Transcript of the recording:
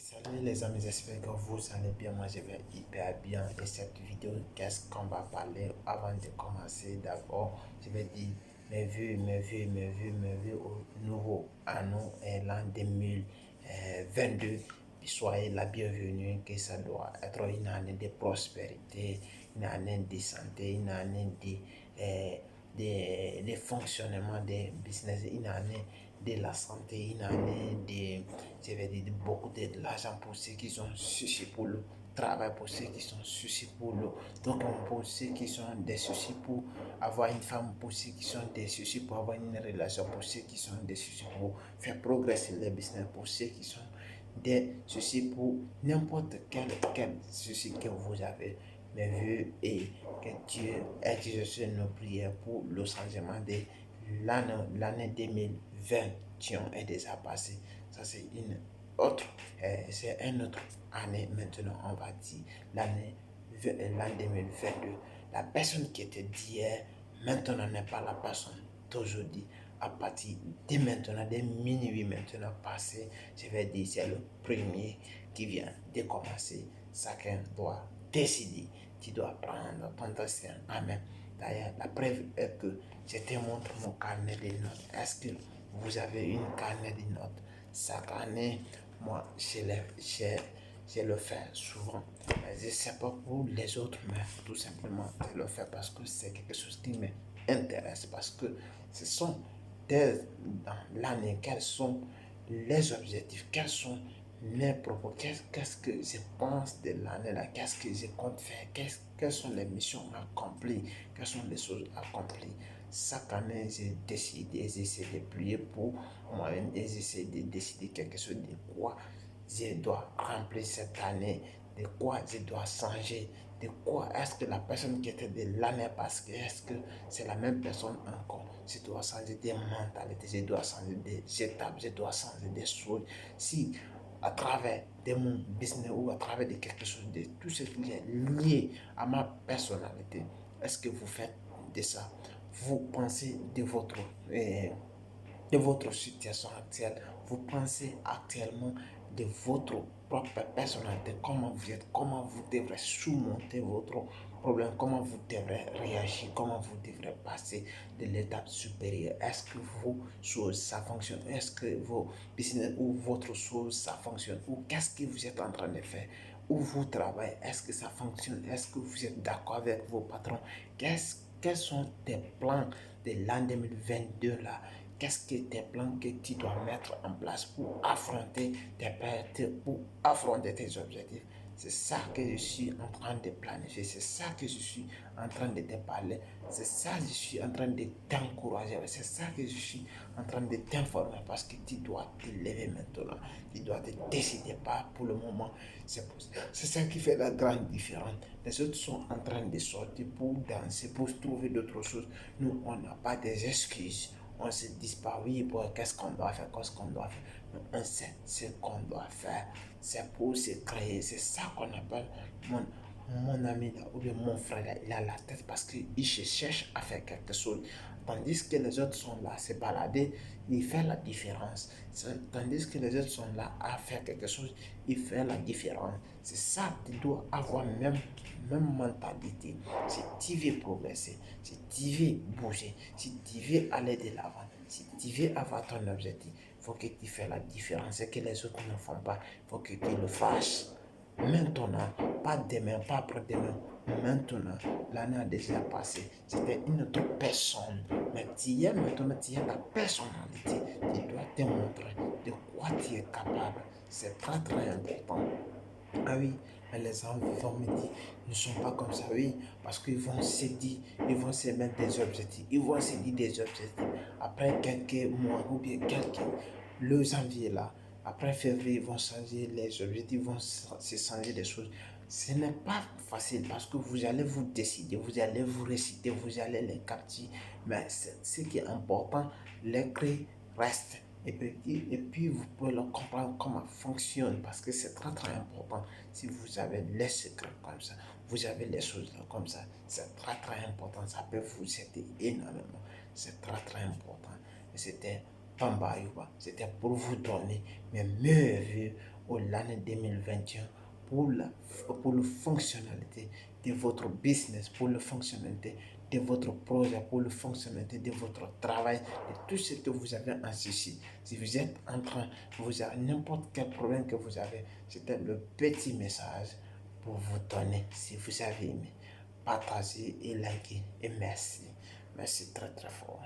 Salut les amis, j'espère que vous allez bien. Moi, je vais hyper bien. Et cette vidéo, qu'est-ce qu'on va parler avant de commencer? D'abord, je vais dire mes vues au nouveau anneau et l'an 2022. Soyez la bienvenue, que ça doit être une année de prospérité, une année de santé, une année de fonctionnement des business, une année de la santé, une année je vais dire, beaucoup de l'argent pour ceux qui sont soucis pour le travail, pour ceux qui sont soucis pour le document, pour ceux qui sont des soucis pour avoir une femme, pour ceux qui sont des soucis pour avoir une relation, pour ceux qui sont des soucis pour faire progresser le business, pour ceux qui sont des soucis pour n'importe quel souci que vous avez. Mes voeux et que Dieu exauce nos prières pour le changement de l'année 2021 est déjà passée. Ça, c'est une autre, c'est une autre année maintenant, on va dire, l'an 2022. La personne qui était d'hier, maintenant n'est pas la personne d'aujourd'hui. À partir de maintenant, de minuit maintenant passé, je vais dire, c'est le premier qui vient de commencer. Chacun doit décider, tu dois prendre ton destin. Amen. D'ailleurs, la preuve est que je te montre mon carnet de notes. Est-ce que vous avez une carnet de notes? Chaque année, moi, je le fais souvent. Je ne sais pas pour les autres, mais tout simplement, je le fais parce que c'est quelque chose qui m'intéresse. Parce que ce sont dans l'année, quels sont les objectifs, quels sont mes propos, qu'est-ce que je pense de l'année-là, qu'est-ce que je compte faire, quelles sont les missions accomplies, quelles sont les choses accomplies. Chaque année, j'ai décidé, j'essaie de prier pour moi-même et j'essaie de décider quelque chose de quoi je dois remplir cette année, de quoi je dois changer, de quoi est-ce que la personne qui était de l'année passée, est-ce que c'est la même personne encore? Je dois changer des mentalités, je dois changer des étapes, je dois changer des choses. Si à travers de mon business ou à travers de quelque chose, de tout ce qui est lié à ma personnalité, est-ce que vous faites de ça? Vous pensez de votre situation actuelle, vous pensez actuellement de votre propre personnalité, comment vous êtes, comment vous devrez surmonter votre problème, comment vous devrez réagir, comment vous devrez passer de l'étape supérieure. Est-ce que vos choses, ça fonctionne? Est-ce que vos business ou votre chose, ça fonctionne? Ou qu'est-ce que vous êtes en train de faire? Où vous travaillez, est-ce que ça fonctionne? Est-ce que vous êtes d'accord avec vos patrons? Quels sont tes plans de l'an 2022 là? Qu'est-ce que tes plans que tu dois mettre en place pour affronter tes pertes, pour affronter tes objectifs? C'est ça que je suis en train de planifier, c'est ça que je suis en train de te parler, c'est ça que je suis en train de t'encourager, c'est ça que je suis en train de t'informer parce que tu dois te lever maintenant, tu dois te décider pas pour le moment. C'est ça qui fait la grande différence. Les autres sont en train de sortir pour danser, pour trouver d'autres choses. Nous, on n'a pas des excuses. On se dit pas oui, qu'est-ce qu'on doit faire, qu'est-ce qu'on doit faire. Mais on sait ce qu'on doit faire. C'est pour se créer. C'est ça qu'on appelle mon ami là, ou bien mon frère là, il a la tête parce qu'il cherche à faire quelque chose. Tandis que les autres sont là, se balader, il fait la différence. Tandis que les autres sont là à faire quelque chose, il fait la différence. C'est ça, tu dois avoir même mentalité. Si tu veux progresser, si tu veux bouger, si tu veux aller de l'avant, si tu veux avoir ton objectif, il faut que tu fasses la différence et que les autres ne font pas. Il faut que tu le fasses. Maintenant, pas demain, pas après-demain, maintenant, l'année a déjà passé, c'était une autre personne, mais tu es maintenant, tu as ta personnalité, tu dois te montrer de quoi tu es capable, c'est très très important. Ah oui, mais les gens vont me dire, ils ne sont pas comme ça, oui, parce qu'ils vont se dire, ils vont se mettre des objectifs, ils vont se dire des objectifs. Après quelques mois ou bien le janvier là, après février, ils vont changer les objectifs, ils vont se changer des choses. Ce n'est pas facile parce que vous allez vous décider, vous allez vous réciter, vous allez les capter, mais ce qui est important, les clés restent. Et puis, vous pouvez le comprendre comment fonctionne parce que c'est très très important. Si vous avez les secrets comme ça, vous avez les choses là comme ça, c'est très très important. Ça peut vous aider énormément. C'est très très important. Et c'était Pamba Yuba. C'était pour vous donner mes meilleurs vœux ou l'année 2021 pour la fonctionnalité de votre business, pour la fonctionnalité de votre projet, pour la fonctionnalité de votre travail, de tout ce que vous avez en ceci. Si vous êtes en train, vous avez n'importe quel problème que vous avez, c'était le petit message pour vous donner. Si vous avez aimé, partagez et likez. Et merci. Merci très très fort.